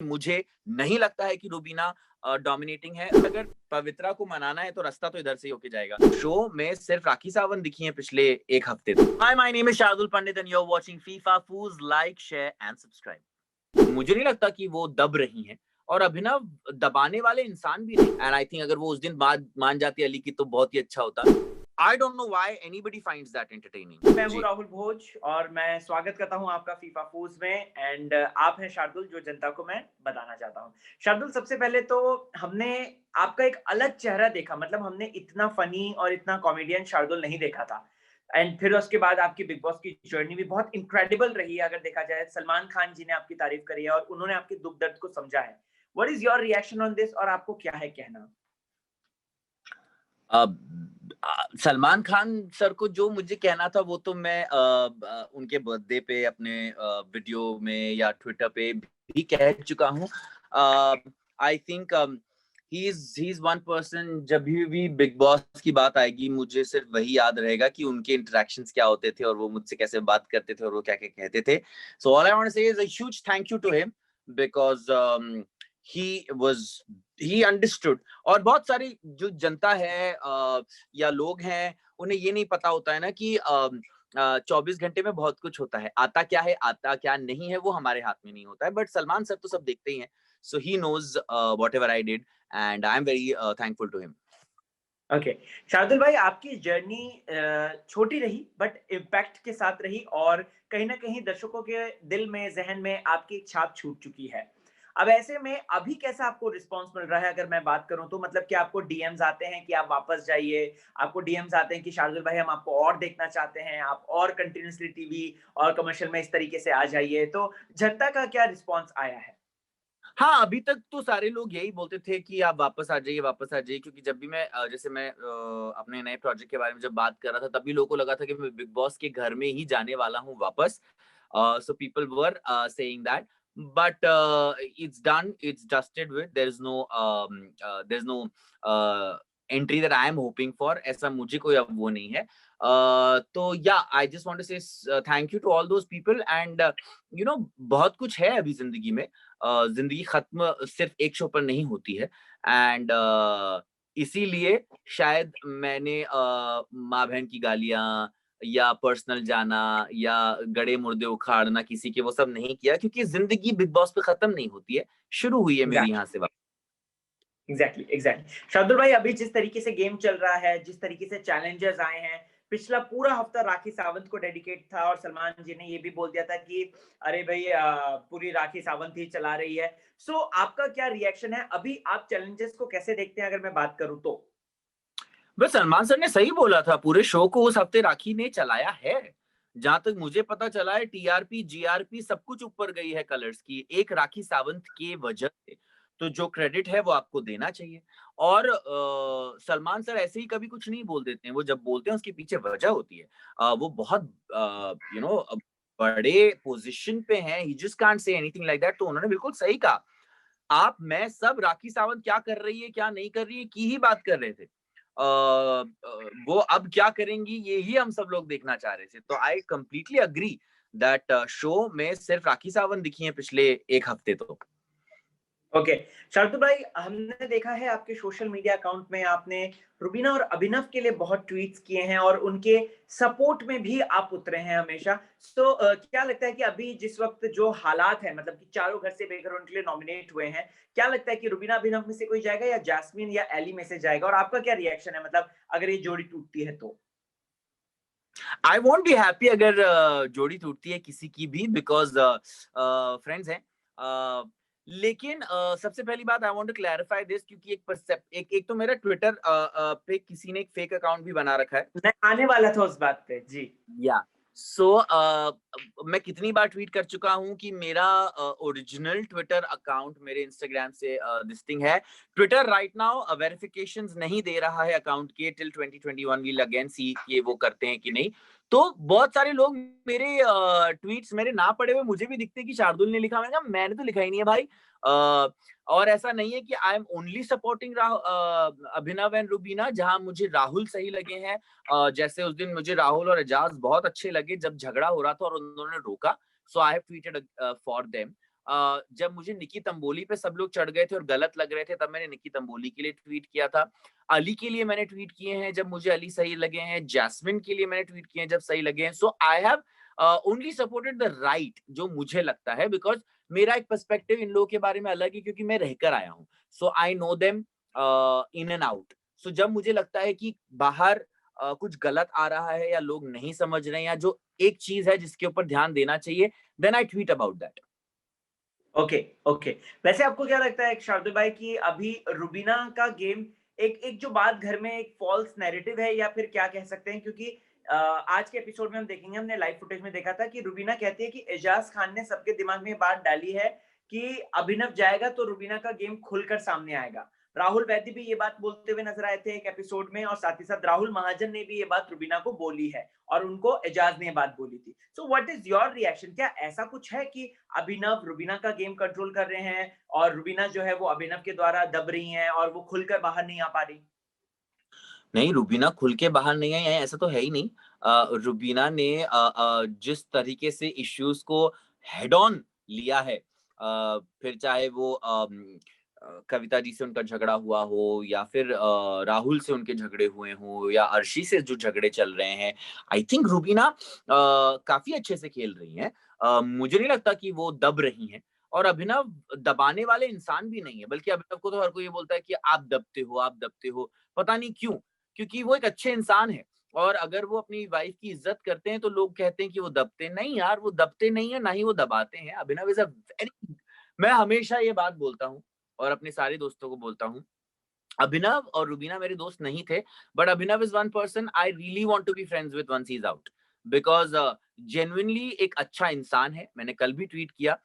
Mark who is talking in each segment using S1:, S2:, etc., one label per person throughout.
S1: मुझे नहीं लगता है कि रूबीना डोमिनेटिंग है। अगर पवित्रा को मनाना है तो रास्ता तो इधर से ही होके जाएगा। शो में सिर्फ राखी सावंत दिखी है पिछले एक हफ्ते। Hi, my name is Shardul Pandit and you are watching FIFA Fooz. Like, share and subscribe. मुझे नहीं लगता कि वो दब रही हैं और अभिनव दबाने वाले इंसान भी नहीं। एंड आई थिंक अगर वो उस दिन बात मान जाती अली की तो बहुत ही अच्छा होता। आई don't know why anybody finds that entertaining.
S2: मैं हूं
S1: जी।
S2: राहुल भोज और मैं स्वागत करता हूं आपका फीफा फूज में। एंड आप हैं शार्दुल, जो जनता को मैं बताना चाहता हूं। शार्दुल, सबसे पहले तो हमने आपका एक अलग चेहरा देखा, मतलब हमने इतना फनी और इतना कॉमेडियन शार्दुल नहीं देखा था। एंड फिर उसके बाद आपकी बिग बॉस की जर्नी भी बहुत इनक्रेडिबल रही है। अगर देखा जाए, सलमान खान जी ने आपकी तारीफ करी है और उन्होंने आपके दुख दर्द को समझा है। What is your reaction on this, और आपको क्या है कहना?
S1: सलमान खान सर को जो मुझे कहना था वो तो मैं उनके बर्थडे पे अपने वीडियो में या ट्विटर पे भी कह चुका हूँ। I think he is one person, जब भी बिग बॉस की बात आएगी मुझे सिर्फ वही याद रहेगा कि उनके इंटरेक्शंस क्या होते थे और वो मुझसे कैसे बात करते थे और वो क्या क्या कहते थे। So all I want to say is a huge thank you to him because he was he understood. और बहुत सारी जो जनता है या लोग हैं, उन्हें ये नहीं पता होता है ना कि 24 घंटे में बहुत कुछ होता है। आता क्या है, आता क्या नहीं है, वो हमारे हाथ में नहीं होता है। बट सलमान सर तो सब देखते ही हैं। So he knows whatever I did and I am very thankful to him.
S2: Okay. Shardul भाई, आपकी जर्नी छोटी रही बट इम्पैक्ट के साथ रही, और कहीं ना कहीं दर्शकों के दिल में, जहन में आपकी एक छाप छूट चुकी है। अब ऐसे में अभी कैसा आपको रिस्पांस मिल रहा है? अगर मैं बात करूं तो मतलब कि आपको डीएम्स आते हैं कि आप वापस जाइए, आपको डीएम्स आते हैं कि शार्दुल भाई हम आपको और देखना चाहते हैं, आप और कंटिन्यूसली टीवी और कमर्शियल में इस तरीके से आ जाइए, तो जनता का क्या रिस्पांस आया है?
S1: हाँ, अभी तक तो सारे लोग यही बोलते थे कि आप वापस आ जाइए, क्योंकि जब भी मैं जैसे मैं अपने नए प्रोजेक्ट के बारे में जब बात कर रहा था, तभी लोगों को लगा था कि मैं बिग बॉस के घर में ही जाने वाला हूँ वापस। So people were saying that, but it's done, it's dusted with, there is no entry that I am hoping for. ऐसा मुझे कोई अब वो नहीं है। तो yeah I just want to say thank you to all those people and you know बहुत कुछ है अभी जिंदगी में। जिंदगी खत्म सिर्फ एक शो पर नहीं होती है। एंड इसीलिए शायद मैंने माँ बहन की गालियां या पर्सनल जाना या गड़े मुर्दे उखाड़ना किसी के, वो सब नहीं किया, क्योंकि जिंदगी बिग बॉस पे खत्म नहीं होती है, शुरू हुई है मेरी यहाँ से।
S2: एग्जैक्टली। शार्दुल भाई, अभी जिस तरीके से गेम चल रहा है, जिस तरीके से चैलेंजर्स आए हैं, पिछला पूरा हफ्ता राखी सावंत को डेडिकेट था और सलमान जी ने ये भी बोल दिया था कि अरे भाई, पूरी राखी सावंत ही चला रही है। सो आपका क्या रिएक्शन है? अभी आप चैलेंजर्स को कैसे देखते हैं, अगर मैं बात करूं तो?
S1: बस सलमान सर ने सही बोला था, पूरे शो को उस हफ्ते राखी ने चलाया है। जहां तक मुझे पता चला है, टीआरपी जीआरपी सब कुछ ऊपर गई है कलर्स की, एक राखी सावंत के वजह से। तो जो क्रेडिट है वो आपको देना चाहिए। और सलमान सर ऐसे ही कभी कुछ नहीं बोल देते हैं, वो जब बोलते हैं उसके पीछे वजह होती है। वो बहुत यू नो बड़े पोजीशन पे हैं, he just can't say anything like that. तो उन्होंने बिल्कुल सही कहा। आप मैं सब राखी सावंत क्या कर रही है क्या नहीं कर रही है की ही बात कर रहे थे। वो अब क्या करेंगी ये ही हम सब लोग देखना चाह रहे थे। तो I completely agree that show में सिर्फ राखी सावंत दिखी है पिछले एक हफ्ते तो।
S2: ओके। शार्दुल भाई, हमने देखा है आपके सोशल मीडिया अकाउंट में आपने रुबीना और अभिनव के लिए बहुत ट्वीट्स किए हैं और उनके सपोर्ट में भी आप उतरे हैं हमेशा। तो क्या लगता है कि अभी जिस वक्त जो हालात है, मतलब कि चारों घर से बेघर उनके लिए नॉमिनेट हुए हैं, क्या लगता है कि रुबीना अभिनव में से कोई जाएगा या जैस्मिन या एली में से जाएगा? और आपका क्या रिएक्शन है, मतलब अगर ये जोड़ी टूटती है तो?
S1: आई वोंट बी हैप्पी अगर जोड़ी टूटती है किसी की भी, बिकॉज फ्रेंड्स हैं। लेकिन सबसे पहली बात I want to clarify this, क्योंकि एक तो मेरा ट्विटर पे किसी ने एक फेक अकाउंट भी बना रखा है।
S2: मैं आने वाला था उस बात पे जी।
S1: या सो मैं कितनी बार ट्वीट कर चुका हूं कि मेरा ओरिजिनल ट्विटर अकाउंट मेरे इंस्टाग्राम से दिस थिंग है। ट्विटर राइट नाउ वेरिफिकेशंस नहीं दे रहा है अकाउंट के टिल 2021। वील अगेन सी कि वो करते हैं कि नहीं। तो बहुत सारे लोग मेरे ट्वीट्स मेरे ना पढ़े हुए मुझे भी दिखते हैं कि शार्दुल ने लिखा। मैंने तो लिखा ही नहीं है भाई। और ऐसा नहीं है कि I am only supporting Abhinav and Rubina. जहां मुझे राहुल सही लगे हैं, जैसे उस दिन मुझे राहुल और एजाज बहुत अच्छे लगे जब झगड़ा हो रहा था और उन्होंने रोका। So I have tweeted for them. जब मुझे निकी तंबोली पे सब लोग चढ़ गए थे और गलत लग रहे थे, तब मैंने निकी तंबोली के लिए ट्वीट किया था। अली के लिए मैंने ट्वीट किए हैं जब मुझे अली सही लगे हैं, जैस्मिन के लिए मैंने ट्वीट किए हैं जब सही लगे हैं। So I have only supported the right, जो मुझे लगता है, बिकॉज़ मेरा एक पर्सपेक्टिव इन लोगों के बारे में अलग है, क्योंकि मैं रहकर आया हूँ। So I know them in and out. So जब मुझे लगता है कि बाहर कुछ गलत आ रहा है या लोग नहीं समझ रहे हैं, या जो एक चीज़ है जिसके ऊपर ध्यान देना चाहिए, then I tweet about that.
S2: Okay, okay. वैसे आपको क्या लगता है शार्दुल भाई कि अभी रुबीना का गेम एक एक जो बात घर में एक फ़ॉल्स नैरेटिव है या फिर क्या कह सकते हैं? क्योंकि आज के एपिसोड में हम देखेंगे, हमने लाइव फुटेज में देखा था कि रुबीना कहती है कि एजाज़ खान ने सबके दिमाग में ये बात डाली है कि अभिनव जाएगा तो रुबीना का गेम खुलकर सामने आएगा। राहुल वैद्य भी ये बात बोलते हुए नज़र आए थे एक एपिसोड में और साथ ही साथ राहुल महाजन ने भी ये बात रुबीना को बोली है और उनको एजाज़ ने ये बात बोली थी। So what is your reaction? क्या ऐसा कुछ है कि अभिनव रुबीना का गेम कंट्रोल कर रहे हैं और रुबीना जो है वो अभिनव के द्वारा दब रही हैं और वो खुलकर बाहर नहीं आ पा रही?
S1: नहीं, रुबीना खुल के बाहर नहीं आई है, ऐसा तो है ही नहीं। रुबीना ने जिस तरीके से इश्यूज़ को हेड ऑन लिया है, फिर चाहे वो कविता जी से उनका झगड़ा हुआ हो, या फिर राहुल से उनके झगड़े हुए हों, या अर्शी से जो झगड़े चल रहे हैं, आई थिंक रुबीना काफ़ी अच्छे से खेल रही हैं। मुझे नहीं लगता कि वो दब रही हैं, और अभिनव दबाने वाले इंसान भी नहीं है, बल्कि अभिनव को तो हर कोई ये बोलता है कि आप दबते हो, आप दबते हो। पता नहीं क्यों? क्योंकि वो एक अच्छे इंसान हैं, और अगर वो अपनी वाइफ की इज़्ज़त करते हैं, तो लोग कहते हैं कि वो दबते नहीं यार, वो दबते नहीं है, ना ही वो दबाते हैं। अभिनव इज़ अ वेरी, मैं हमेशा ये बात बोलता हूँ और अपने सारे दोस्तों को बोलता हूँ, अभिनव और रुबीना मेरे दोस्त नहीं थे, but Abhinav is one person I really want to be friends with once he is out, because genuinely एक अच्छा इंसान है। मैंने कल भी ट्वीट किया,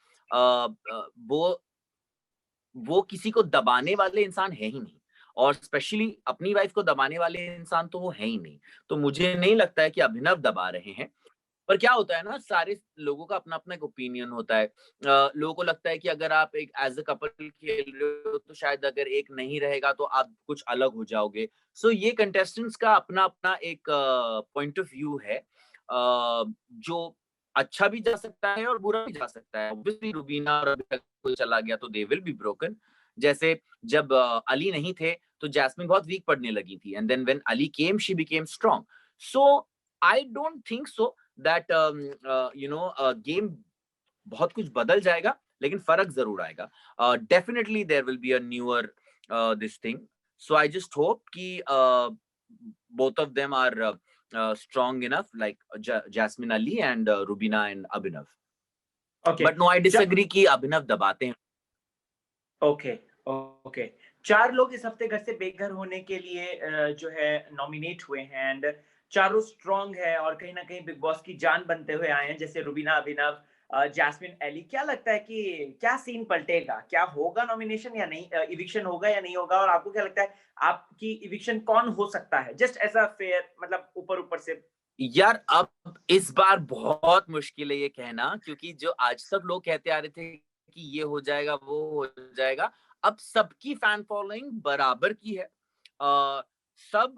S1: वो किसी को दबाने वाले इंसान है ही नहीं, और स्पेशली अपनी वाइफ को दबाने वाले इंसान तो वो है ही नहीं। तो मुझे नहीं लगता है कि अभिनव दबा रहे हैं। पर क्या होता है ना, सारे लोगों का अपना-अपना एक ओपिनियन होता है। लोगों को लगता है कि अगर आप एक एज़ अ कपल खेल रहे हो, तो शायद अगर एक नहीं रहेगा तो आप कुछ अलग हो जाओगे। सो ये कंटेस्टेंट्स का अपना-अपना एक पॉइंट ऑफ व्यू है, जो अच्छा भी जा सकता है और बुरा भी जा सकता है। ऑब्वियसली रुबीना और अभी तक कोई चला गया तो दे विल बी ब्रोकन। जैसे जब अली नहीं थे, तो जैस्मिन बहुत वीक पड़ने लगी थी, and then when Ali came she became strong. So I don't think so that game बहुत कुछ बदल जाएगा, लेकिन फ़र्क ज़रूर आएगा। Definitely there will be a newer this thing. So I just hope कि both of them are strong enough, like Jasmine Ali and Rubina and Abhinav.
S2: Okay.
S1: But no, I
S2: च
S1: disagree कि अभिनव दबाते हैं।
S2: Okay, okay. 4 लोग इस हफ्ते घर से बेघर होने के लिए जो है नॉमिनेट हुए हैं एंड चारों स्ट्रॉन्ग है और कहीं न कहीं बिग बॉस की जान बनते हुए आए हैं, जैसे रुबीना, अभिनव, जैस्मिन, एली। क्या लगता है कि क्या सीन पलटेगा? क्या होगा नॉमिनेशन या नहीं, इविक्शन होगा या नहीं होगा? और आपको क्या लगता है, आपकी इविक्शन कौन हो सकता है? जस्ट एज़ अ फेयर, मतलब ऊपर-ऊपर से।
S1: यार, अब इस बार बहुत मुश्किल है ये कहना, क्योंकि जो आज तक लोग कहते आ रहे थे कि ये हो जाएगा, वो हो जाएगा, अब सबकी फैन फॉलोइंग बराबर की है। सब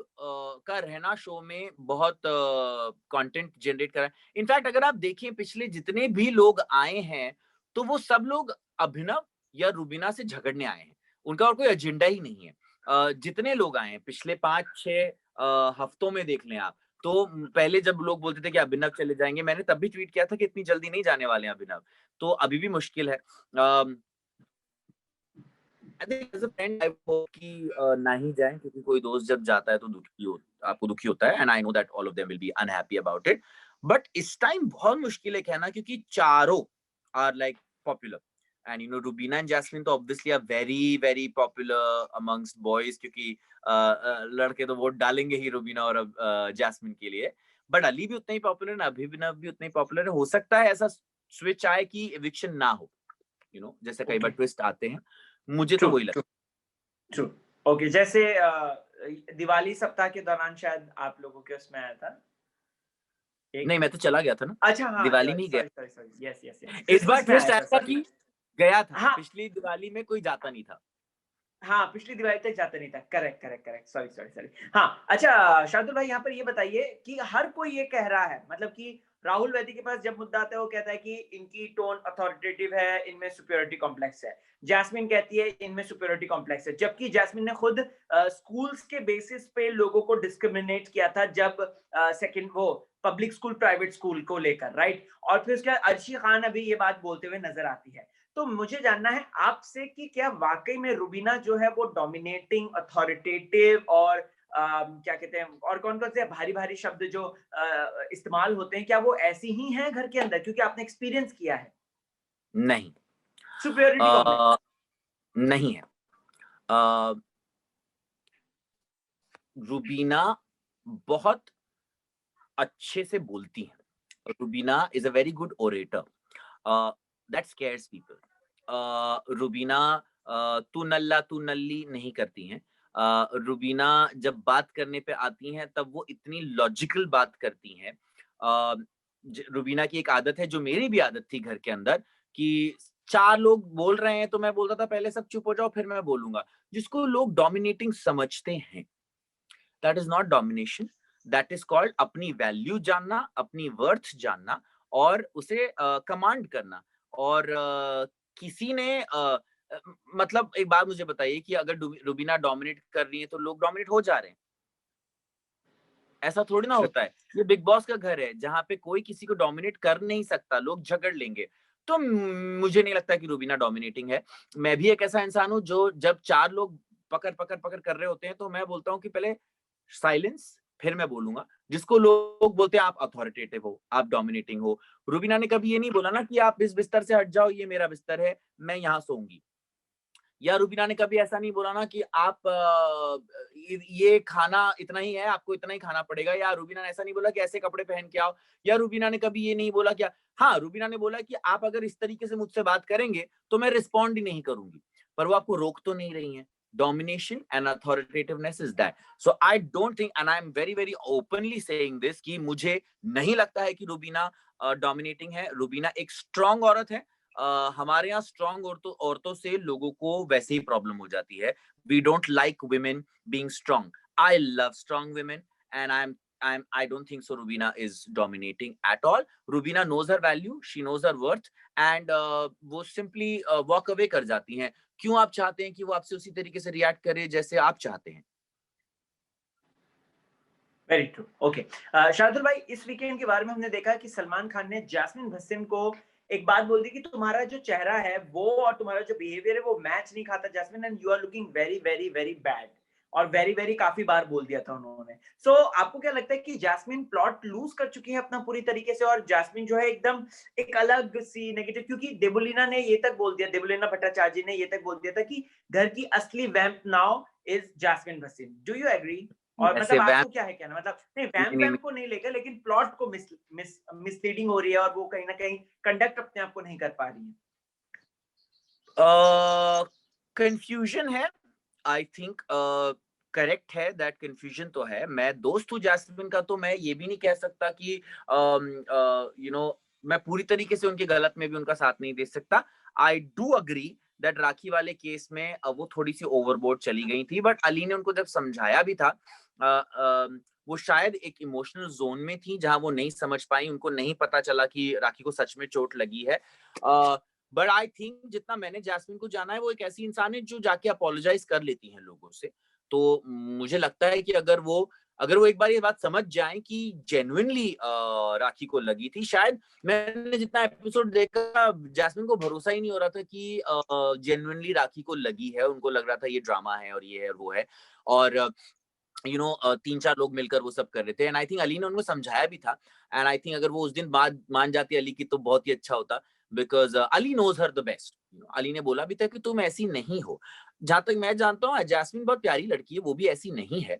S1: का रहना शो में बहुत कंटेंट जनरेट कर रहा है। इनफैक्ट अगर आप देखें, पिछले जितने भी लोग आए हैं, तो वो सब लोग अभिनव या रुबीना से झगड़ने आए हैं। उनका और कोई एजेंडा ही नहीं है। जितने लोग आए हैं पिछले 5-6 हफ्तों में देख लें आप, तो पहले जब लोग बोलते थे कि अभिनव चले जाएँगे, मैंने तब भी ट्वीट किया था कि इतनी जल्दी नहीं जाने वाले हैं अभिनव। तो अभी भी मुश्किल है। I think as a friend I hope कि ना ही जाएँ, क्योंकि कोई दोस्त जब जाता है तो आपको दुखी होता है, and I know that all of them will be unhappy about it. But इस टाइम बहुत मुश्किल है कहना, क्योंकि चारों are like popular, and Rubina and Jasmin तो obviously are very very popular amongst boys, क्योंकि लड़के तो वोट डालेंगे ही रूबीना और जैस्मिन के लिए। बट अली भी उतना ही पॉपुलर है, अभिनव भी उतना ही पॉपुलर है। हो सकता है ऐसा स्विच आए कि एविक्शन ना हो, जैसे कई बार
S2: ओके।
S1: ट्विस्ट आते हैं। मुझे तो
S2: ट्रू,
S1: वही लगता
S2: ट्रू, ट्रू। ओके, जैसे दिवाली सप्ताह के दौरान शायद आप लोगों के उसमें आया था
S1: है।
S2: एक।
S1: नहीं, मैं तो चला गया था ना,
S2: अच्छा, हाँ,
S1: दिवाली में
S2: सॉरी,
S1: ही गया।
S2: Sorry, sorry, sorry. Yes, yes, yes.
S1: इस बार
S2: क्रिसमस में
S1: ट्विस्ट
S2: आया था,
S1: ऐसा
S2: सॉरी।
S1: कि गया था,
S2: हाँ,
S1: पिछली दिवाली में कोई जाता नहीं था।
S2: हाँ, पिछली दिवाली तक जाता नहीं था। Correct, correct, correct. Sorry, sorry, sorry. हाँ, अच्छा शार्दुल भाई यहाँ पर ये बताइए कि हर कोई ये कह रहा है, मतलब कि राहुल वैदी के पास जब मुद्दा आता है वो कहता है कि इनकी टोन अथॉरिटेटिव है, इनमें सुपीरियरिटी कॉम्प्लेक्स है। जैस्मिन कहती है इनमें सुपीरियरिटी कॉम्प्लेक्स है, जबकि जैस्मिन ने खुद स्कूल्स के बेसिस पे लोगों को डिस्क्रिमिनेट किया था जब सेकंड वो पब्लिक स्कूल प्राइवेट स्कूल को लेकर, राइट। और फिर उसके बाद अर्शी खान अभी ये बात बोलते हुए नजर आती है। तो मुझे जानना है आपसे कि क्या वाकई में रुबीना जो है वो डोमिनेटिंग, अथॉरिटेटिव और क्या कहते हैं, और कौन कौन से भारी भारी शब्द जो इस्तेमाल होते हैं, क्या वो ऐसी ही हैं घर के अंदर, क्योंकि आपने एक्सपीरियंस किया है
S1: नहीं।
S2: Superiority complex?
S1: अ, नहीं है। अ, रुबीना बहुत अच्छे से बोलती हैं। Rubina is a very good orator, that scares people. Rubina तू नल्ला तू नल्ली नहीं करती हैं। रुबीना जब बात करने पे आती हैं तब वो इतनी लॉजिकल बात करती हैं। रुबीना की एक आदत है, जो मेरी भी आदत थी घर के अंदर, कि चार लोग बोल रहे हैं तो मैं बोलता था पहले सब चुप हो जाओ फिर मैं बोलूंगा, जिसको लोग डोमिनेटिंग समझते हैं। That is not domination, that is called अपनी वैल्यू जानना, अपनी वर्थ जानना, और उसे कमांड करना। और किसी ने मतलब एक बात मुझे बताइए कि अगर रुबीना डोमिनेट कर रही है तो लोग डोमिनेट हो जा रहे हैं? ऐसा थोड़ी ना होता है। ये बिग बॉस का घर है जहाँ पे कोई किसी को डोमिनेट कर नहीं सकता, लोग झगड़ लेंगे। तो मुझे नहीं लगता कि रुबीना डोमिनेटिंग है। मैं भी एक ऐसा इंसान हूँ जो जब चार लोग पकड़ पकड़ पकड़ कर रहे होते हैं तो मैं बोलता हूँ कि पहले साइलेंस, फिर मैं बोलूंगा। जिसको लोग बोलते हैं आप अथॉरिटेटिव हो, आप डोमिनेटिंग हो। रुबीना ने कभी ये नहीं बोला ना कि आप इस बिस्तर से हट जाओ, ये मेरा बिस्तर है, मैं यहाँ सोऊंगी। या रुबीना ने कभी ऐसा नहीं बोला ना कि आप ये खाना इतना ही है, आपको इतना ही खाना पड़ेगा। या रुबीना ने ऐसा नहीं बोला कि ऐसे कपड़े पहन के आओ। या रुबीना ने कभी ये नहीं बोला क्या, हाँ, रुबीना ने बोला कि आप अगर इस तरीके से मुझसे बात करेंगे तो मैं रिस्पॉन्ड ही नहीं करूंगी। पर वो आपको रोक तो नहीं रही है। Domination and authoritativeness is that. So I don't think, and I'm very very openly saying this, कि मुझे नहीं लगता है कि रुबीना डोमिनेटिंग है। रुबीना एक स्ट्रांग औरत है। हमारे यहाँ स्ट्रांग औरतों से लोगों को वैसे ही प्रॉब्लम हो जाती है। We don't like women being strong. I love strong women, and I don't think so Rubina is dominating at all. Rubina knows her value, she knows her worth, and वो simply walk away कर जाती हैं। क्यों आप चाहते हैं कि वो आपसे उसी तरीके से रिएक्ट करे जैसे आप चाहते हैं?
S2: Very true, okay. शार्दुल भाई, इस वीकेंड के बारे में हमने देखा कि सलमान खान ने जैस्मिन भसीन को एक बात बोल दी कि तुम्हारा जो चेहरा है वो और तुम्हारा जो बिहेवियर है वो मैच नहीं खाता Jasmin, and you are looking very very very bad. और वेरी वेरी काफी बार बोल दिया था उन्होंने। सो आपको क्या लगता है कि जैस्मिन प्लॉट लूज कर चुकी है अपना पूरी तरीके से, और जैस्मिन जो है एकदम एक अलग सी नेगेटिव, क्योंकि देबुलीना ने ये तक बोल दिया, देबुलीना भट्टाचार्य ने ये तक बोल दिया था कि घर की असली vamp now is Jasmin Bhasin. Do you agree? और
S1: ऐसे
S2: मतलब
S1: वैम
S2: आपको क्या है कहना, मतलब नहीं वैम
S1: नहीं,
S2: वैम को नहीं लेकर, लेकिन प्लॉट को मिसलीडिंग हो रही है और वो कहीं ना कहीं कंडक्ट अपने आप को नहीं कर पा रही है।
S1: कंफ्यूजन है। आई थिंक करेक्ट है, दैट कंफ्यूजन तो है। मैं दोस्त हूँ जैस्मिन का, तो मैं ये भी नहीं कह सकता कि मैं पूरी तरीके से उनके गलत में भी उनका साथ नहीं दे सकता। आई डू अग्री दैट राखी वाले केस में वो थोड़ी सी ओवरबोर्ड चली गई थी, बट अली ने उनको जब समझाया भी था, वो शायद एक इमोशनल जोन में थी जहां वो नहीं समझ पाई, उनको नहीं पता चला कि राखी को सच में चोट लगी है। बट आई थिंक जितना मैंने जैस्मिन को जाना है, वो एक ऐसी इंसान है जो जाके अपोलोजाइज कर लेती है लोगों से। तो मुझे लगता है कि अगर वो एक बार ये बात समझ जाएं कि जेन्युइनली राखी को लगी थी, शायद मैंने जितना एपिसोड देखा जैस्मिन को भरोसा ही नहीं हो रहा था कि जेन्युइनली राखी को लगी है। उनको लग रहा था ये ड्रामा है और ये है और वो है, और तीन चार लोग मिलकर वो सब कर रहे थे। एंड आई थिंक अली ने उनको समझाया भी था। एंड आई थिंक अगर वो उस दिन बात मान जाती अली की तो बहुत ही अच्छा होता, because Ali knows her the best. Ali ने बोला भी था कि तुम ऐसी नहीं हो। जहां तक मैं जानता हूँ जैस्मिन बहुत प्यारी लड़की है, वो भी ऐसी नहीं है।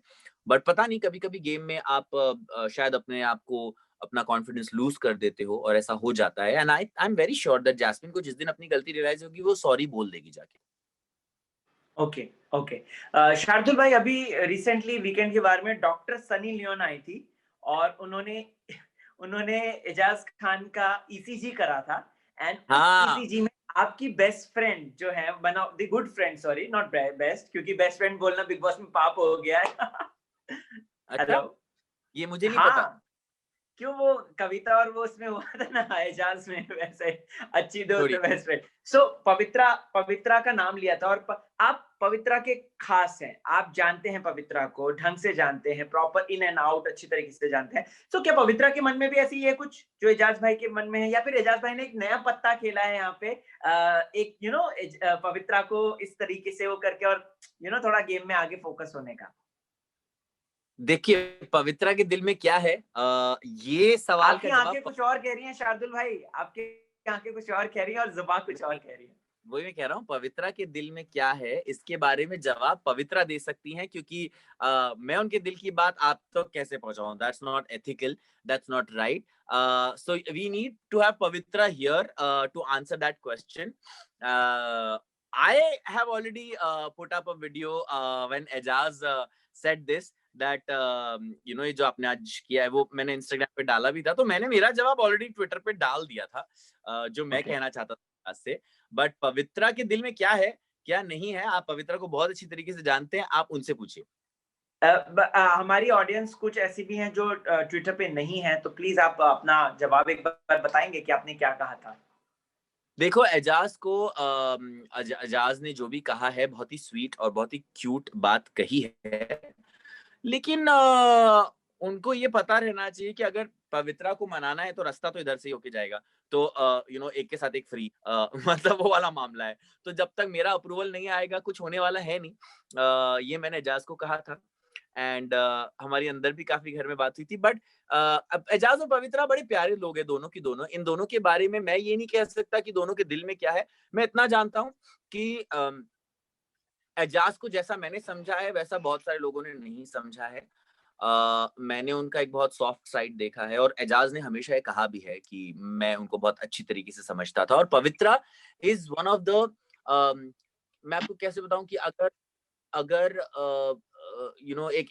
S1: बट पता नहीं, कभी कभी गेम में आप शायद अपने आप को अपना कॉन्फिडेंस लूज कर देते हो और ऐसा हो जाता है। And I am very sure that Jasmin को जिस दिन अपनी गलती रियलाइज होगी वो सॉरी बोल देगी जाके।
S2: Okay, okay. शार्दुल भाई, अभी रिसेंटली वीकेंड के बारे में डॉक्टर सनी लियोन आई थी और उन्होंने उन्होंने एजाज खान का ईसीजी करा था। एंड उस
S1: हाँ।
S2: ईसीजी में आपकी बेस्ट फ्रेंड जो है, one of the good friend, sorry not best, क्योंकि बेस्ट फ्रेंड बोलना बिग बॉस में पाप हो गया है।
S1: अच्छा,
S2: हेलो।
S1: ये मुझे नहीं पता।
S2: हाँ, क्यों वो कविता और वो उसमें हुआ था ना एजाज में वैसे अच्छी दोस्त
S1: थोड़ी
S2: बेस्ट फ्रेंड। सो पवित्रा पवित्रा का नाम लिया था और आप पवित्रा के खास हैं, आप जानते हैं पवित्रा को ढंग से जानते हैं, प्रॉपर इन एंड आउट अच्छी तरीके से जानते हैं। सो क्या पवित्रा के मन में भी ऐसी ही है कुछ जो एजाज भाई के मन में है, या फिर एजाज भाई ने एक नया पत्ता खेला है यहाँ पे एक पवित्रा को इस तरीके से वो करके और थोड़ा गेम में आगे फोकस होने का।
S1: देखिए, पवित्रा के दिल में क्या है, ये सवाल का
S2: आपकी
S1: जवाब
S2: आंखें कुछ और कह रही हैं शार्दुल भाई, आपकी आंखें कुछ और कह रही हैं और जुबान कुछ और कह रही है।
S1: वही मैं कह रहा हूँ, पवित्रा के दिल में क्या है, इसके बारे में जवाब पवित्रा दे सकती हैं, क्योंकि मैं उनके दिल की बात आप तक कैसे पहुंचाऊं, that's not ethical, that's not right. So we need to have Pavitra here to answer that question. I have already put up a video when Ejaz said this that ये जो आपने आज किया है वो मैंने इंस्टाग्राम पे डाला भी था, तो मैंने मेरा जवाब ऑलरेडी ट्विटर पे डाल दिया था, जो मैं
S2: ओके।
S1: कहना चाहता था से। बट पवित्रा के दिल में क्या है, क्या नहीं है, आप पवित्रा को बहुत अच्छी तरीके से जानते हैं, आप उनसे पूछिए।
S2: हमारी ऑडियंस कुछ ऐसी भी हैं जो ट्विटर पे नहीं है, तो प्लीज आप अपना जवाब एक बार बताएंगे कि आपने क्या कहा था।
S1: देखो, एजाज को एजाज ने जो भी कहा है बहुत ही स्वीट और बहुत ही क्यूट बात कही है, लेकिन उनको ये पता रहना चाहिए कि अगर पवित्रा को मनाना है तो रास्ता तो इधर से ही होके जाएगा। तो एक के साथ एक फ्री मतलब वो वाला मामला है। तो जब तक मेरा अप्रूवल नहीं आएगा कुछ होने वाला है नहीं। ये मैंने एजाज को कहा था एंड हमारी अंदर भी काफी घर में बात हुई थी। बट अब एजाज और पवित्रा बड़े प्यारे लोग हैं, दोनों की दोनों। इन दोनों के बारे में मैं ये नहीं कह सकता कि दोनों के दिल में क्या है। मैं इतना जानता हूँ कि एजाज को जैसा मैंने समझा है वैसा बहुत सारे लोगों ने नहीं समझा है। मैंने उनका एक बहुत सॉफ्ट साइड देखा है और एजाज ने हमेशा ये कहा भी है कि मैं उनको बहुत अच्छी तरीके से समझता था। और पवित्रा इज वन ऑफ द, मैं आपको कैसे बताऊं कि अगर अगर एक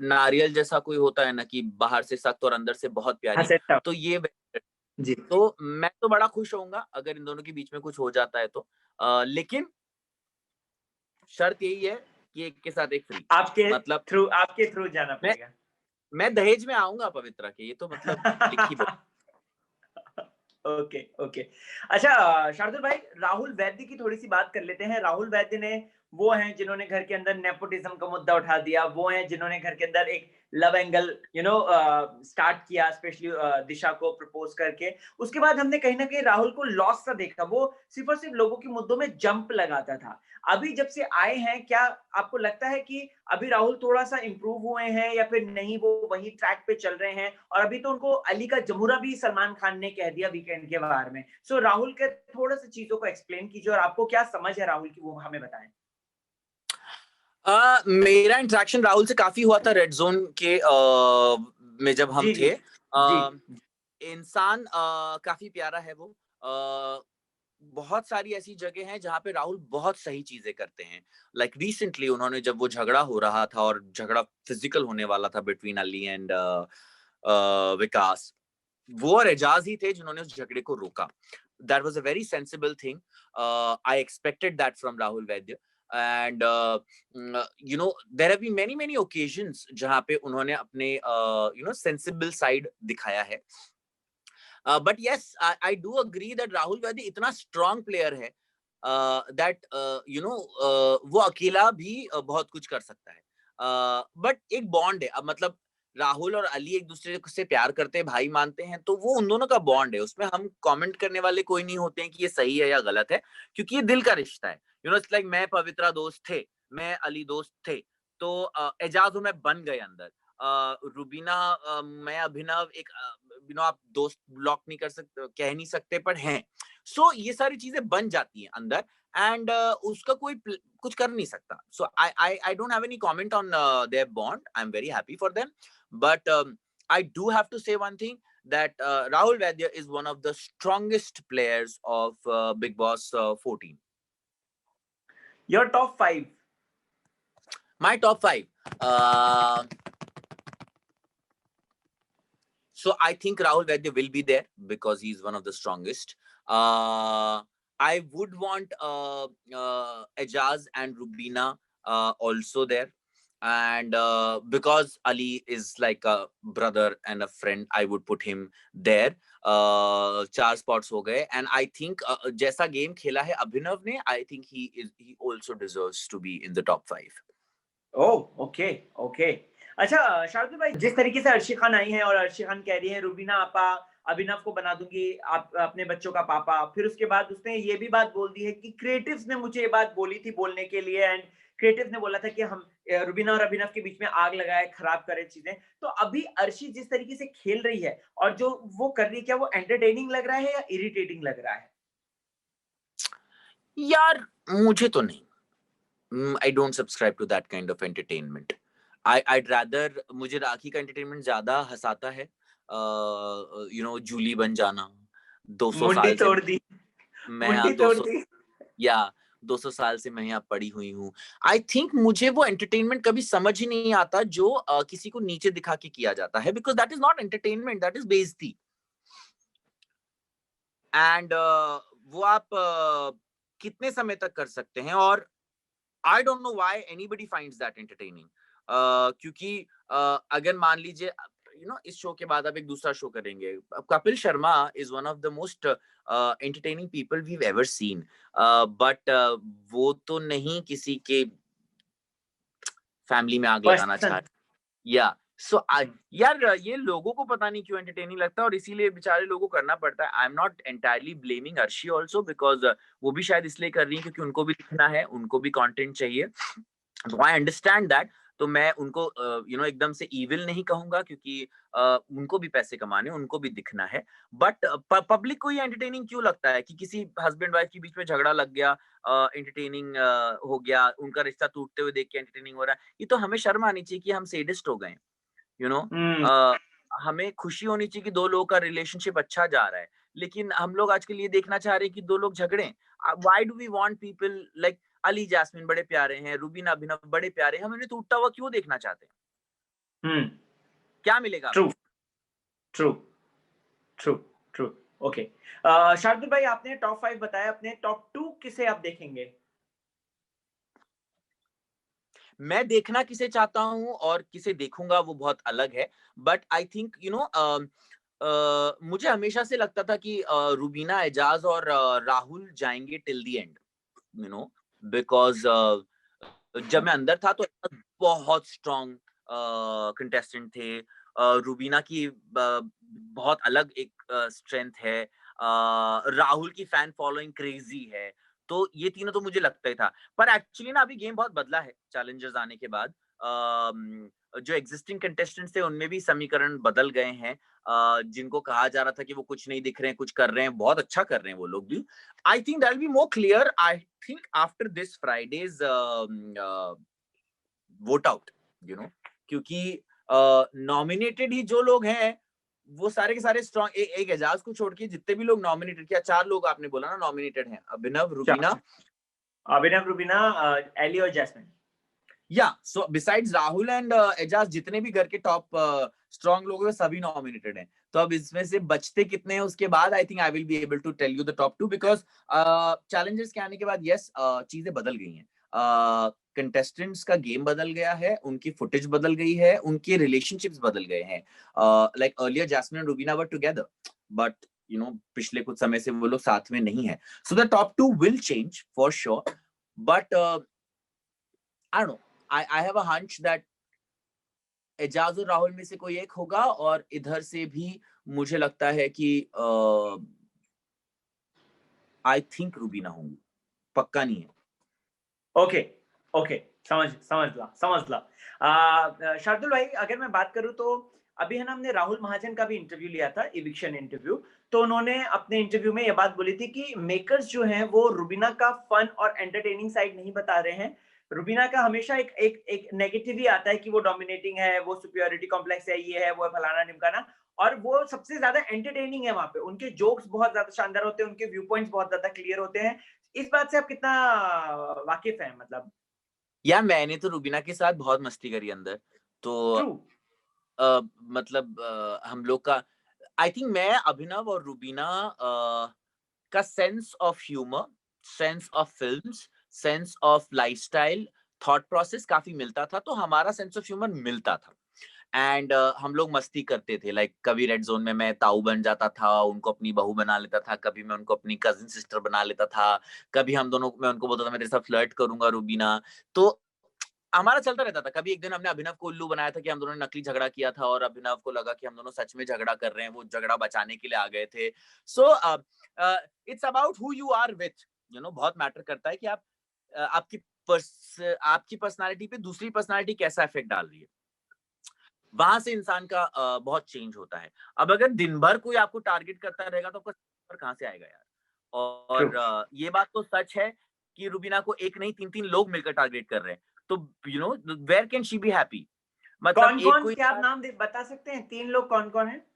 S1: नारियल जैसा कोई होता है ना कि बाहर से सख्त और अंदर से बहुत
S2: हाँ
S1: प्यारी,
S2: सेट
S1: तो ये
S2: जी।
S1: तो मैं तो बड़ा खुश होऊंगा अगर इन दोनों के बीच में कुछ हो जाता है तो। लेकिन शर्त यही है कि एक के साथ एक फ्री। मतलब
S2: आपके थ्रू जाना
S1: मैं
S2: पड़ेगा।
S1: मैं दहेज में आऊंगा पवित्रा के, ये तो मतलब लिखी बहुत।
S2: Okay, okay. अच्छा शार्दुल भाई, राहुल वैद्य की थोड़ी-सी बात कर लेते हैं। राहुल वैद्य ने वो हैं जिन्होंने घर के अंदर नेपोटिज़्म का मुद्दा उठा दिया, वो हैं जिन्होंने घर के अंदर एक लव एंगल स्टार्ट किया स्पेशली दिशा को प्रपोज़ करके। उसके बाद हमने कहीं न कहीं राहुल को लॉस्ट सा देखा, वो सिर्फ़ और सिर्फ़ लोगों के मुद्दों में जंप लगाता था। अभी जब से आए हैं, क्या आपको लगता है कि अभी राहुल थोड़ा-सा इम्प्रूव हुए हैं या फिर नहीं वो वही ट्रैक पे चल रहे हैं? और अभी तो उनको अली का जमूरा भी सलमान खान ने कह दिया वीकेंड के वार में। सो राहुल के थोड़ा-सा चीज़ों को एक्सप्लेन कीजिए और आपको क्या समझ है राहुल की वो हमें बताएँ?
S1: मेरा इंटरेक्शन राहुल से काफी हुआ था रेड जोन के में जब हम
S2: जी, जी।
S1: थे।
S2: जी।
S1: इंसान काफी प्यारा है वो। बहुत सारी ऐसी जगह हैं जहाँ पे राहुल बहुत सही चीजें करते हैं। लाइक रिसेंटली उन्होंने, जब वो झगड़ा हो रहा था और झगड़ा फिजिकल होने वाला था बिटवीन अली एंड विकास, वो और एजाज ही थे जिन्होंने उस झगड़े को रोका। That was a very sensible thing. I expected that from Rahul Vaidya and there have been many many occasions जहाँ पे उन्होंने अपने सेंसिबल साइड दिखाया है। But yes, I do agree that Rahul Vaidya इतना स्ट्रॉन्ग प्लेयर है दैट वो अकेला भी बहुत कुछ कर सकता है। बट एक बॉन्ड है, अब मतलब राहुल और अली एक दूसरे से प्यार करते हैं, भाई मानते हैं, तो वो उन दोनों का बॉन्ड है, उसमें हम कमेंट करने वाले कोई नहीं होते हैं कि ये सही है या गलत है, क्योंकि ये दिल का रिश्ता है। इट्स लाइक मैं पवित्रा दोस्त थे, मैं अली दोस्त थे, तो एजाज मैं बन गए अंदर। रुबीना, मैं अभिनव, एक आप दोस्त ब्लॉक नहीं कर सकते, कह नहीं सकते, पर हैं। सो ये सारी चीजें बन जाती हैं अंदर एंड उसका कोई कुछ कर नहीं सकता। So I don't have any comment on their bond. I am very happy for them, but I do have to say one thing that Rahul Vaidya is one of the strongest players of Big Boss 14.
S2: Your top 5।
S1: My top 5. Uh, So I think Rahul Vaidya will be there because he's one of the strongest. I would want Ajaz and Rubina also there. and because Ali is like a brother and a friend, I would put him there. 4 spots हो गए, and I think जैसा game खेला है अभिनव ने, I think he also deserves to be in the top 5.
S2: Oh! Okay, okay. अच्छा शार्दुल भाई, जिस तरीके से अर्शी खान आई हैं और अर्शी खान कह रही हैं रुबीना आपा अभिनव को बना दूँगी आप अपने बच्चों का पापा। फिर उसके बाद उसने ये भी बात बोल दी है कि क्रिएटिव्स ने मुझे ये बात बोली थी बोलने के लिए, एंड क्रिएटिव्स ने बोला था कि हम रुबीना और अभिनव के बीच में आग लगाए, खराब करे चीज़ें। तो अभी अर्शी जिस तरीके से खेल रही है और जो वो कर रही है, क्या वो एंटरटेनिंग लग रहा है या इरिटेटिंग लग रहा है?
S1: यार मुझे तो नहीं। I don't subscribe to that kind of entertainment. I'd rather, मुझे राखी का entertainment ज़्यादा हँसाता है। जूली बन जाना, 200
S2: मुंडी
S1: साल से
S2: तोड़ दी,
S1: मैं यहाँ
S2: मुंडी तोड़
S1: 200
S2: दी।
S1: या 200 साल से मैं यहाँ पड़ी हुई हूँ। आई थिंक मुझे वो एंटरटेनमेंट कभी समझ ही नहीं आता जो किसी को नीचे दिखा के किया जाता है, because that is not entertainment, that is बेइज्जती। एंड वो आप कितने समय तक कर सकते हैं, और आई don't know why anybody finds that entertaining. क्योंकि अगर मान लीजिए इस शो के बाद आप एक दूसरा शो करेंगे, Kapil Sharma is one of the most entertaining people we ever seen, but वो तो नहीं किसी के फैमिली में आग लगाना चाह
S2: पर्सन।
S1: रहे। या सो यार ये लोगों को पता नहीं क्यों एंटरटेनिंग लगता है, और इसीलिए बेचारे लोगों को करना पड़ता है। I am not entirely blaming Arshi also, because वो भी शायद इसलिए कर रही है क्योंकि उनको भी लिखना है, उनको भी कंटेंट चाहिए। तो आई अंडरस्टैंड दैट। तो मैं उनको एकदम से इविल नहीं कहूंगा, क्योंकि उनको भी पैसे कमाने, उनको भी दिखना है। बट पब्लिक को ये एंटरटेनिंग क्यों लगता है कि किसी हस्बैंड वाइफ के बीच में झगड़ा लग गया, एंटरटेनिंग हो गया, उनका रिश्ता टूटते हुए देख के एंटरटेनिंग हो रहा है? ये तो हमें शर्म आनी चाहिए कि हम सेडिस्ट हो गए। यू नो
S2: हुँ,
S1: हमें खुशी होनी चाहिए कि दो लोगों का रिलेशनशिप अच्छा जा रहा है, लेकिन हम लोग आजकल ये देखना चाह रहे हैं कि दो लोग झगड़े। Why do we want people like Ali Jasmin बड़े प्यारे हैं, रुबीना अभिनव बड़े प्यारे हैं, हम इन्हें टूटता हुआ क्यों देखना चाहते हैं?
S2: हुँ,
S1: क्या मिलेगा
S2: ट्रू,
S1: आपको?
S2: True, true, true, okay. Shardul भाई, आपने टॉप 5 बताया, अपने टॉप 2 किसे आप देखेंगे?
S1: मैं देखना किसे चाहता हूँ और किसे देखूंगा वो बहुत अलग है, बट आई थिंक मुझे हमेशा से लगता था कि रुबीना, एजाज और राहुल जाएंगे till the end, you no because जब मैं अंदर था तो बहुत स्ट्रॉन्ग कंटेस्टेंट थे। रुबीना की बहुत अलग एक स्ट्रेंथ है, राहुल की फैन फॉलोइंग क्रेजी है। तो ये तीनों तो मुझे लगता ही था, पर एक्चुअली ना अभी गेम बहुत बदला है चैलेंजर्स आने के बाद। जो एग्जिस्टिंग कंटेस्टेंट्स थे उनमें भी समीकरण बदल गए हैं। जिनको कहा जा रहा था कि वो कुछ नहीं दिख रहे हैं, कुछ कर रहे हैं, बहुत अच्छा कर रहे हैं वो लोग भी। I think that will be more clear, I think after this Fridays vote out, क्योंकि नॉमिनेटेड ही जो लोग हैं वो सारे के सारे स्ट्रॉन्ग, एक एजाज को छोड़ के जितने भी लोग नॉमिनेटेड, क्या 4 लोग आपने बोला ना नॉमिनेटेड हैं, अभिनव, रुबीना,
S2: 4 अभिनव, रुबीना, एली और Jasmin.
S1: Yeah so besides Rahul and Ejaz जितने भी घर के टॉप स्ट्रॉन्ग लोग हैं सभी नॉमिनेटेड हैं। तो अब इसमें से बचते कितने हैं उसके बाद I think I will be able to tell you the top 2, because challengers के आने के बाद यस चीजें बदल गई हैं। कंटेस्टेंट्स का गेम बदल गया है, उनकी फुटेज बदल गई है, उनके रिलेशनशिप्स बदल गए हैं। Like earlier Jasmin and Rubina were together, but पिछले कुछ समय से वो लोग साथ में नहीं है। So the top 2 will change for sure, but I don't know, I have a hunch that Ejaz और राहुल में से कोई एक होगा, और इधर से भी मुझे लगता है कि आई थिंक रुबीना होंगी, पक्का नहीं है।
S2: ओके, ओके, समझ ला। शार्दुल भाई, अगर मैं बात करूँ तो अभी है ना, हमने राहुल महाजन का भी इंटरव्यू लिया था, इविक्शन इंटरव्यू। तो उन्होंने अपने इंटरव्यू में ये बात बोली थी कि मेकर्स जो हैं वो रुबीना का फन और एंटरटेनिंग साइड नहीं बता रहे हैं। रुबीना का हमेशा एक नेगेटिव ही आता है कि वो डोमिनेटिंग है, वो सुपीरियरिटी कॉम्प्लेक्स है, ये है, वो है, फलाना-ढिमकाना, और वो सबसे ज़्यादा एंटरटेनिंग है वहाँ पे। उनके जोक्स बहुत ज़्यादा शानदार होते हैं, उनके व्यू पॉइंट्स बहुत ज़्यादा क्लियर होते हैं। इस बात से आप कितना वाकिफ हैं मतलब?
S1: यार मैंने तो रुबीना के साथ बहुत मस्ती करी अंदर, तो
S2: ट्रू।
S1: मतलब हम लोग का, आई थिंक मैं, अभिनव और रुबीना का sense of humour, sense of films, sense of lifestyle thought process काफी मिलता था, तो हमारा सेंस ऑफ ह्यूमर मिलता था। एंड हम लोग मस्ती करते थे, लाइक कभी रेड जोन में मैं ताऊ बन जाता था, उनको अपनी बहू बना लेता था, कभी मैं उनको अपनी कजिन सिस्टर बना लेता था, कभी हम दोनों, मैं उनको बोलता था मैं तेरे साथ फ्लर्ट करूंगा रूबीना। तो हमारा चलता रहता था। कभी एक दिन हमने अभिनव को उल्लू बनाया था कि हम दोनों ने नकली झगड़ा किया था और अभिनव को लगा कि हम दोनों सच में झगड़ा कर रहे हैं, वो झगड़ा बचाने के लिए आ गए थे। So it's about who you are with, बहुत मैटर करता है कि आप आपकी पर्सनालिटी पे दूसरी पर्सनालिटी कैसा इफेक्ट डाल रही है। वहां से इंसान का बहुत चेंज होता है। अब अगर दिन भर कोई आपको टारगेट करता रहेगा तो आपका पर कहाँ से आएगा यार।
S2: ट्रू।
S1: और ये बात तो सच है कि रुबीना को एक नहीं 3-3 लोग मिलकर टारगेट कर रहे हैं। तो where can she be happy. मतलब एक
S2: कौन-कौन
S1: कोई
S2: क्या आप नाम बता सकते हैं? 3 लोग कौन-कौन हैं?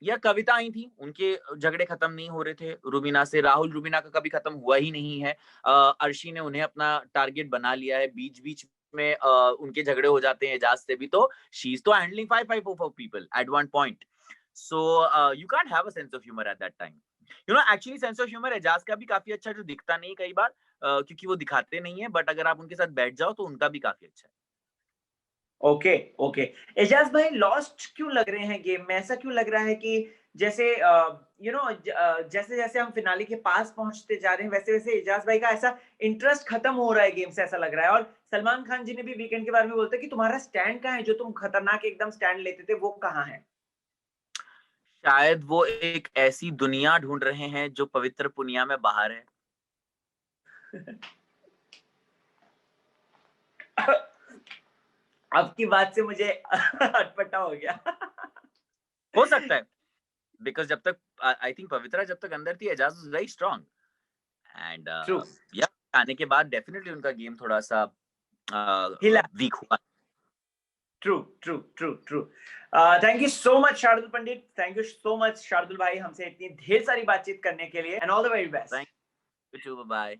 S1: या कविता आई थी, उनके झगड़े खत्म नहीं हो रहे थे रुबीना से। राहुल रुबीना का कभी खत्म हुआ ही नहीं है। अर्शी ने उन्हें अपना टारगेट बना लिया है। बीच-बीच में उनके झगड़े हो जाते हैं एजाज से भी, तो शी इज तो handling 5 people at one point. So you can't have a sense of humour at that time. Actually sense of humour Ejaz का भी काफी अच्छा, जो दिखता नहीं कई बार, क्योंकि वो दिखाते नहीं है, बट अगर आप उनके साथ बैठ जाओ तो उनका भी काफी अच्छा है।
S2: Okay, okay. एजाज भाई लॉस्ट क्यों लग रहे हैं गेम में? ऐसा क्यों लग रहा है कि जैसे जैसे-जैसे हम फिनाले के पास पहुँचते जा रहे हैं, वैसे-वैसे एजाज भाई का ऐसा इंटरेस्ट खत्म हो रहा है गेम से, ऐसा लग रहा है। और सलमान खान जी ने भी वीकेंड के बारे में बोलते हैं कि तुम्हारा स्टैंड कहाँ है? जो तुम खतरनाक एकदम स्टैंड लेते थे, वो कहाँ है?
S1: शायद वो एक ऐसी दुनिया ढूंढ रहे हैं जो पवित्र पुनिया में बाहर है।
S2: आपकी बात से मुझे अटपटा हो गया।
S1: हो सकता है, बिकॉज़ जब तक आई थिंक पवित्रा जब तक अंदर थी, Ejaz was very strong. And
S2: true.
S1: या आने के बाद डेफिनिटली उनका गेम थोड़ा-सा
S2: हिला।
S1: वीक हुआ।
S2: True, true, true, true. Thank you so much Shardul Pandit. Thank you so much Shardul भाई हमसे इतनी ढेर सारी बातचीत करने के लिए and all the very best.
S1: Thank you too, bye bye.